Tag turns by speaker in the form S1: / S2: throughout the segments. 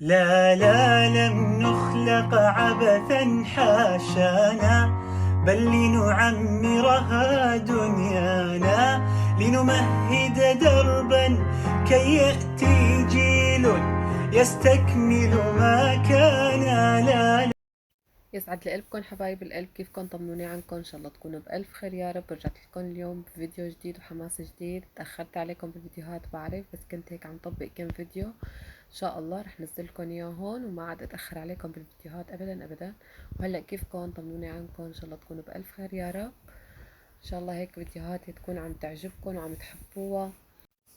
S1: لا لا لم نخلق عبثا حاشانا، بل لنعمرها دنيانا، لنمهد دربا كي يأتي جيل يستكمل ما كان. لا
S2: يسعد لي قلبكم حبايب القلب، كيفكم؟ طمنوني عنكم، ان شاء الله تكونوا بألف خير يا رب. رجعت لكم اليوم بفيديو جديد وحماس جديد. تأخرت عليكم بالفيديوهات بعرف، بس كنت هيك عم طبق كم فيديو. ان شاء الله رح نزل لكم اياه هون وما عاد اتأخر عليكم بالفيديوهات ابدا ابدا. وهلا كيفكم؟ طمنوني عنكم، ان شاء الله تكونوا بألف خير يا رب. ان شاء الله هيك فيديوهاتي تكون عم تعجبكم وعم تحبوها.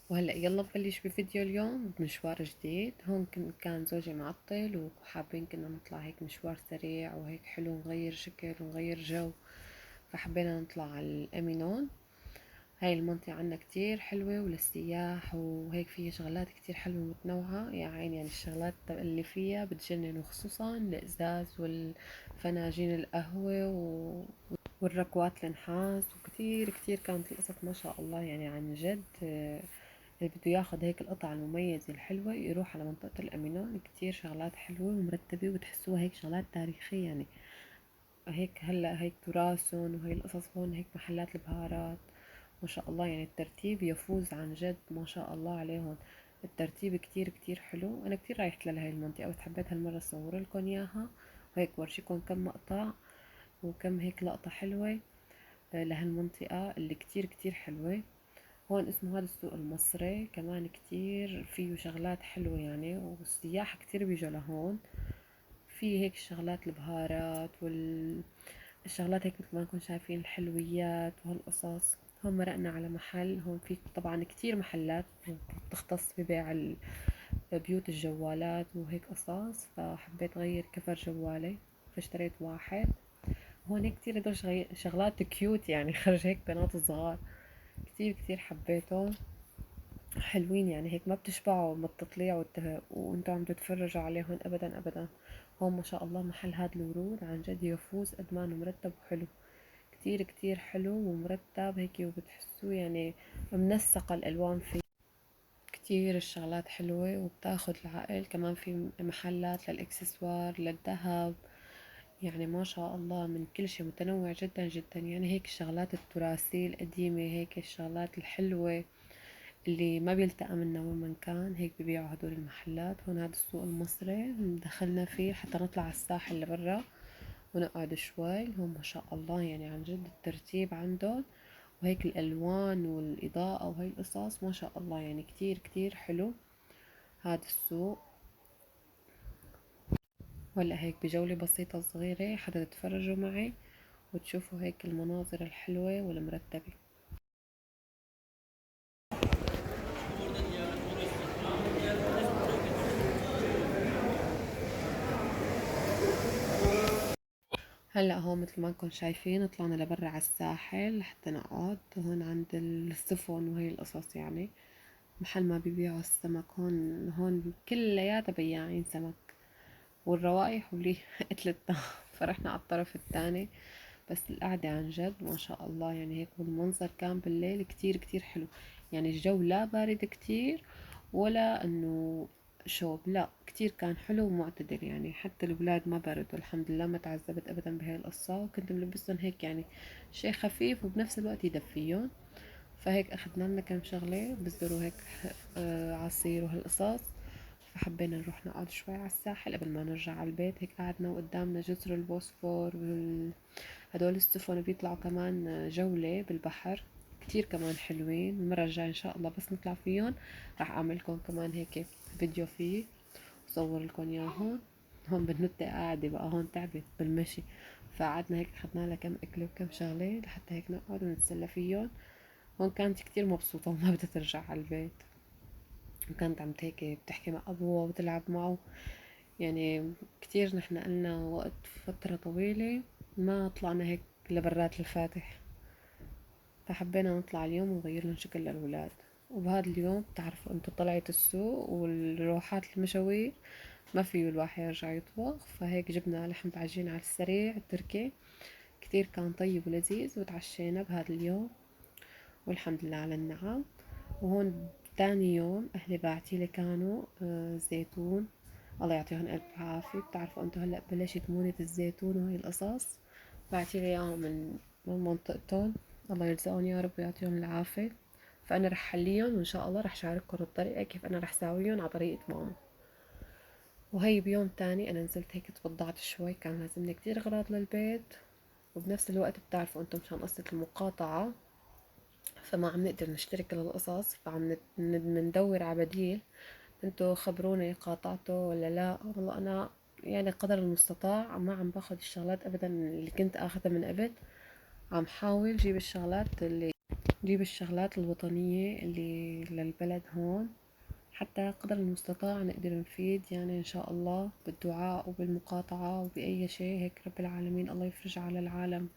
S2: وهلا يلا نبلش بفيديو اليوم بمشوار جديد. هون كان زوجي معطل وحابين كنا نطلع هيك مشوار سريع وهيك حلو، نغير شكل ونغير جو، فحبينا نطلع على الأمينون. هاي المنطقة عنا كتير حلوة وللسياح، وهيك فيها شغلات كتير حلوة ومتنوعة يا عيني. يعني الشغلات اللي فيها بتجنن، وخصوصا الإزاز والفناجين القهوة والركوات النحاس، وكتير كتير كانت القصص ما شاء الله يعني عن جد. اللي بده ياخد هيك القطعة المميزة الحلوة يروح على منطقة الأمينون. كتير شغلات حلوة ومرتبة وتحسوها هيك شغلات تاريخية يعني. هيك هلا هيك تراثهم وهي القصص. هون هيك محلات البهارات ما شاء الله، يعني الترتيب يفوز عن جد ما شاء الله عليهم. الترتيب كتير كتير حلو. انا كتير رايحت لهي المنطقة، بس حبيت هالمرة اصور لكم اياها وهيك ورجيكم كم مقطع وكم هيك لقطة حلوة لهالمنطقة اللي كتير كتير حلوة. هون اسمه هذا السوق المصري، كمان كتير فيه شغلات حلوة يعني، والسياح كتير بيجوا لهون. في هيك شغلات البهارات والشغلات هيك مثل ما نكون شايفين الحلويات وهالقصص. هون مرقنا على محل، هون في طبعا كتير محلات بتختص ببيع بيوت الجوالات وهيك قصص، فحبيت غير كفر جوالي فاشتريت واحد. هون هيك كتير هدول شغلات كيوت يعني خرج هيك بنات صغار. كتير كتير حبيته، حلوين يعني هيك ما بتشبعوا من التطليع وانتوا عم تتفرجوا عليهم ابدا ابدا. هون ما شاء الله محل هاد الورود عن جد يفوز قد ما انه مرتب وحلو. كتير كتير حلو ومرتب هيك، وبتحسوه يعني منسقة الالوان فيه. كتير الشغلات حلوة وبتاخد العقل. كمان في محلات للاكسسوار للذهب، يعني ما شاء الله من كل شيء متنوع جدا جدا. يعني هيك الشغلات التراثية القديمة، هيك الشغلات الحلوة اللي ما بيلتقى منا وين ما كان، هيك ببيعوا هدول المحلات. هون هذا السوق المصري دخلنا فيه حتى نطلع على الساحل لبرا ونقعد شوي. هون ما شاء الله يعني عن جد الترتيب عندهم وهيك الألوان والإضاءة وهي القصص ما شاء الله، يعني كتير كتير حلو هذا السوق. ولا هيك بجولة بسيطة صغيرة حتى تتفرجوا معي وتشوفوا هيك المناظر الحلوة والمرتبة. هلا هون مثل ما انكم شايفين طلعنا لبرا على الساحل لحتى نقعد هون عند السفن وهي القصص يعني. محل ما بيبيعوا السمك، هون كلياتها بياعين سمك والروائح ولي قتلتنا فرحنا على الطرف الثاني. بس القعدة عن جد ما شاء الله يعني هيك، والمنظر كان بالليل كتير كتير حلو. يعني الجو لا بارد كتير ولا انه شوب، لا كتير كان حلو ومعتدل. يعني حتى الولاد ما بردوا الحمد لله، ما تعذبت ابدا بهاي القصة، وكنت ملبسهم هيك يعني شي خفيف وبنفس الوقت يدفيهم. فهيك اخدنا لنا كم شغلة بزروا هيك عصير وهالقصص. فحبينا نروح نقعد شوي على الساحل قبل ما نرجع على البيت. هيك قعدنا وقدامنا جزر البوسفور هدول السفن بيطلعوا كمان جولة بالبحر، كتير كمان حلوين. المرة الجاية إن شاء الله بس نطلع فيهم راح أعملكم كمان هيك فيديو فيه وصور لكم إياه. هون بنوتة قاعدة بقى، هون تعبت بالمشي، فقعدنا هيك أخدنا لها كم أكل وكم شغلة لحتى هيك نقعد ونتسلى فيهم. هون كانت كتير مبسوطة وما بدها ترجع على البيت، وكانت عم هيك بتحكي مع أبوها وتلعب معه. يعني كتير نحن قلنا وقت فترة طويلة ما طلعنا هيك لبرات الفاتح، فحبينا نطلع اليوم ونغير لهم شكل للولاد. وبهذا اليوم بتعرفوا انتو طلعت السوق والروحات المشاوير ما فيه الواحد يرجع يطبخ، فهيك جبنا لحمة عجين على السريع التركي. كتير كان طيب ولذيذ، وتعشينا بهذا اليوم والحمد لله على النعم. وهون تاني يوم أهلي باعتيلي كانوا زيتون الله يعطيهم الف عافيه. بتعرفوا انتو هلا بلشت مونة الزيتون وهي القصص، بعتيلي اياهم من منطقتهم، الله يرزقهم يا رب ويعطيهم العافيه. فانا رح حليهم وان شاء الله رح شارككم الطريقه كيف انا رح ساويهم على طريقه ماما. وهي بيوم تاني انا نزلت هيك تبضعت شوي، كان لازمني كتير اغراض للبيت، وبنفس الوقت بتعرفوا انتم مشان قصة المقاطعة فما عم نقدر نشتري كل القصص، فعم ندور على بديل. انتو خبروني قاطعتوا ولا لا؟ والله انا يعني قدر المستطاع ما عم باخد الشغلات ابدا اللي كنت اخذها من قبل، عم حاول جيب الشغلات الوطنية اللي للبلد هون، حتى قدر المستطاع نقدر نفيد يعني إن شاء الله بالدعاء وبالمقاطعة وبأي شيء هيك. رب العالمين الله يفرج على العالم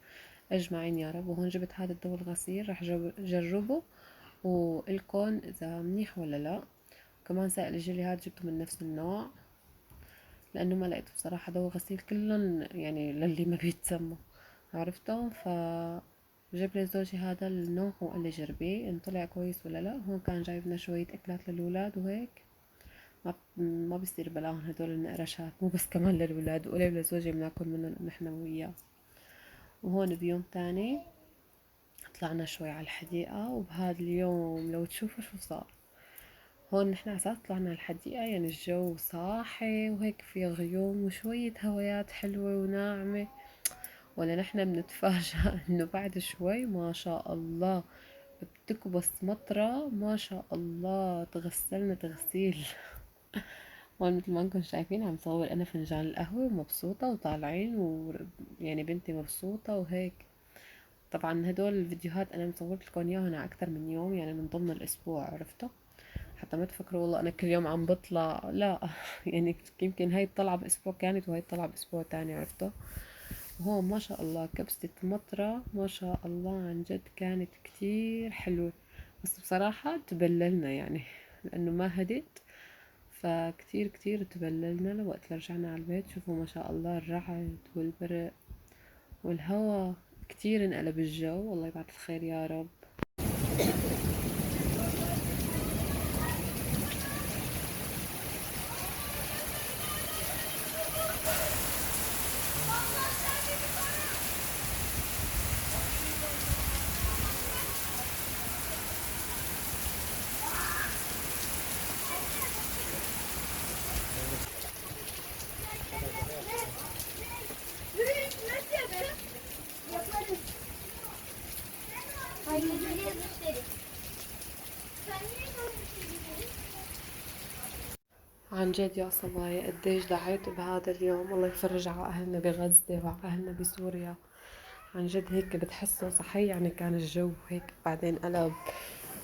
S2: أجمعين يا رب. وهون جبت هذا الدواء الغسيل رح جربه وإلكن إذا منيح ولا لا. كمان سائل الجلي جبته من نفس النوع، لأنه ما لقيته بصراحة دواء غسيل كلهم يعني للي ما بيتسمى، عرفتوا؟ جاب لي زوجي هذا النوع وقال لي جربيه ان طلع كويس ولا لا. هون كان جايبنا شوية اكلات للولاد وهيك، ما بيصير بلاهم هدول النقرشات، مو بس كمان للولاد وقلي لزوجي بناكل منهم نحن وياه. وهون بيوم تاني طلعنا شوي على الحديقة، وبهذا اليوم لو تشوفوا شو صار. هون نحن عساس طلعنا على الحديقة يعني الجو صاحي وهيك في غيوم وشوية هوايات حلوة وناعمة، ولا نحن بنتفاجأ انه بعد شوي ما شاء الله بتكبس مطرة، ما شاء الله تغسلنا تغسيل. هون مثل ما انكم شايفين عم صور انا فنجان القهوة ومبسوطة وطالعين يعني بنتي مبسوطة وهيك. طبعا هدول الفيديوهات انا مصورت لكم اياهم على اكثر من يوم يعني من ضمن الاسبوع، عرفتوا؟ حتى ما تفكروا والله انا كل يوم عم بطلع، لا. يعني يمكن هاي الطلعة باسبوع كانت وهي الطلعة باسبوع تاني، عرفتوا؟ وهون ما شاء الله كبسة مطرة ما شاء الله عن جد كانت كتير حلوة، بس بصراحة تبللنا يعني لأنه ما هدت، فكتير كتير تبللنا لوقت رجعنا على البيت. شوفوا ما شاء الله الرعد والبرق والهوا، كتير انقلب الجو، والله يبعث الخير يا رب. عن جد يا صبايا قديش دعيت بهذا اليوم، الله يفرج على أهلنا بغزة وعلى أهلنا بسوريا. عن جد هيك بتحسوا صحيح يعني كان الجو هيك بعدين قلب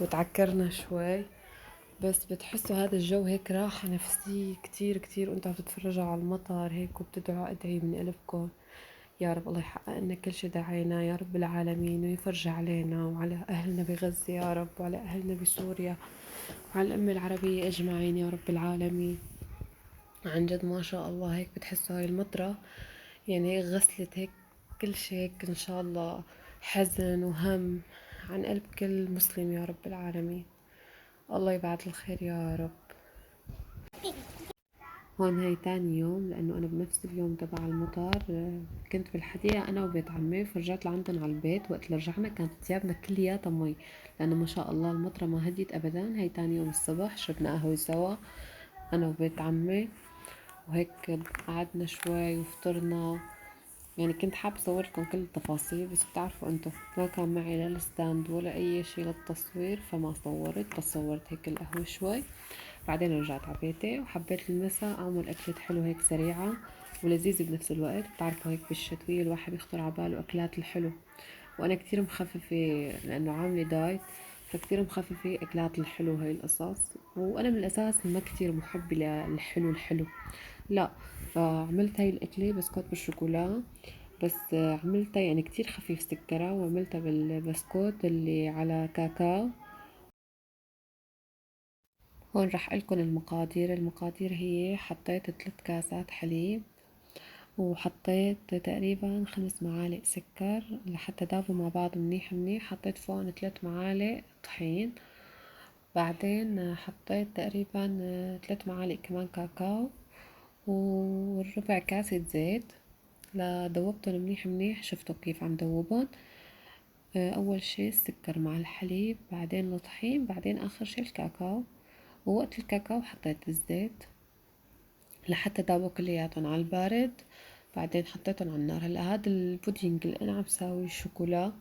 S2: وتعكرنا شوي، بس بتحسوا هذا الجو هيك راحة نفسية كتير كتير، وانتوا عم تتفرجوا على المطر هيك وبتدعوا ادعي من قلبكم يا رب الله يحقق لنا كل شي دعينا يا رب العالمين، ويفرج علينا وعلى أهلنا بغزة يا رب، وعلى أهلنا بسوريا وعلى الأمة العربية أجمعين يا رب العالمين. عن جد ما شاء الله هيك بتحسوا هاي المطرة يعني هيك غسلت هيك كل شي هيك إن شاء الله حزن وهم عن قلب كل مسلم يا رب العالمين. الله يبعث الخير يا رب. هون هاي تاني يوم لأنه أنا بنفس اليوم تبع المطر كنت بالحديقة أنا وبيت عمي، فرجعت لعندهم على البيت. وقت اللي رجعنا كانت ثيابنا كلياتها مي، لأنه ما شاء الله المطرة ما هديت أبدا. هاي تاني يوم الصبح شربنا قهوة سوا أنا وبيت عمي، وهيك قعدنا شوي وفطرنا. يعني كنت حابة صور لكم كل التفاصيل، بس بتعرفوا انتو ما كان معي لا الستاند ولا اي شي للتصوير فما صورت، بس صورت هيك القهوة شوي. بعدين رجعت على بيتي وحبيت المساء اعمل اكلة حلوة هيك سريعة ولذيذة بنفس الوقت. بتعرفوا هيك بالشتوية الواحد يخطر على باله اكلات الحلو، وانا كتير مخففة لانه عاملة دايت، فكتير مخففة اكلات الحلو هاي القصص. وانا من الاساس ما كتير محبة للحلو الحلو، لا. فعملت هاي الاكلة بسكوت بالشوكولا، بس عملتها يعني كتير خفيف سكرها، وعملتها بالبسكوت اللي على كاكاو. هون رح لكم المقادير. المقادير هي حطيت 3 كاسات حليب، وحطيت تقريبا 5 معالق سكر لحتى دابوا مع بعض منيح منيح. حطيت فوقن 3 معالق طحين، بعدين حطيت تقريبا 3 معالق كمان كاكاو، وربع كاسة زيت لدوبتهم منيح منيح. شفتوا كيف عم دوبهم؟ أول شي السكر مع الحليب، بعدين الطحين، بعدين آخر شي الكاكاو. ووقت الكاكاو حطيت الزيت لحتى دابوا كلياتهم على البارد، بعدين حطيتهم على النار. هلا هذا البودينج اللي انا عم ساوي شوكولا،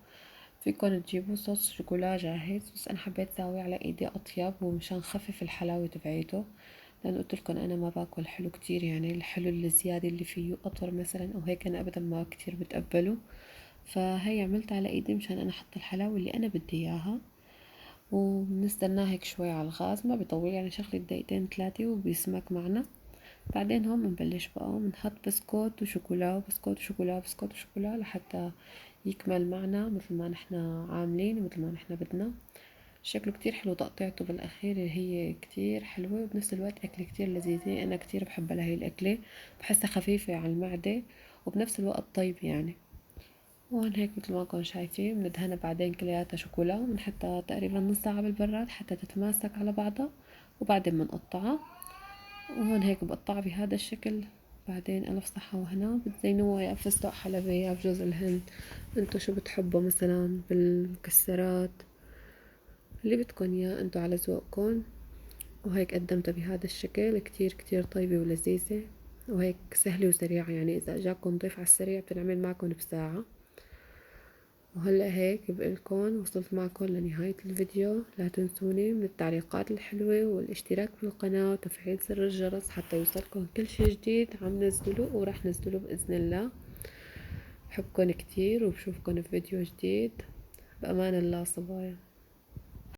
S2: فيكن تجيبوا صوص شوكولا جاهز، بس انا حبيت ساوي على ايدي اطيب ومشان خفف الحلاوة تبعيته، لان قلت لكم انا ما باكل حلو كتير، يعني الحلو الزيادة اللي فيه قطر مثلا او هيك انا ابدا ما كتير بتقبله. فهي عملت على ايدي مشان انا احط الحلاوة اللي انا بدي اياها، وبنستناه هيك شوي على الغاز، ما بيطول يعني شغلة دقيقتين 3 وبيسمك معنا. بعدين هون بنبلش بقى بنحط بسكوت وشوكولا، بسكوت وشوكولا، بسكوت وشوكولا، لحتى يكمل معنا مثل ما نحنا عاملين ومثل ما نحنا بدنا. شكله كتير حلو، تقطيعته بالاخير هي كتير حلوة، وبنفس الوقت اكلة كتير لذيذة، انا كتير بحبها لهي الاكلة، بحسها خفيفة على المعدة وبنفس الوقت طيب يعني. وهون هيك مثل ما كنتم شايفين بندهنها بعدين كلياتها شوكولا، وبنحطها تقريبا نص ساعة بالبراد حتى تتماسك على بعضها، وبعدين بنقطعها. وهون هيك بقطعها بهذا الشكل. بعدين ألف صحة وهنا، بتزينوها يا بفستق حلبي يا بجوز الهند، انتو شو بتحبوا مثلا بالمكسرات اللي بدكن اياه انتو على ذوقكن. وهيك قدمتها بهذا الشكل، كتير كتير طيبة ولذيذة، وهيك سهلة وسريعة، يعني إذا أجاكم ضيف على السريع بتنعمل معكم بساعة. وهلأ هيك بقلكن وصلت معكم لنهاية الفيديو. لا تنسوني من التعليقات الحلوة والاشتراك في القناة وتفعيل زر الجرس حتى يوصلكم كل شي جديد عم نزله وراح نزله بإذن الله. بحبكن كتير وبشوفكن في فيديو جديد. بأمان الله صبايا.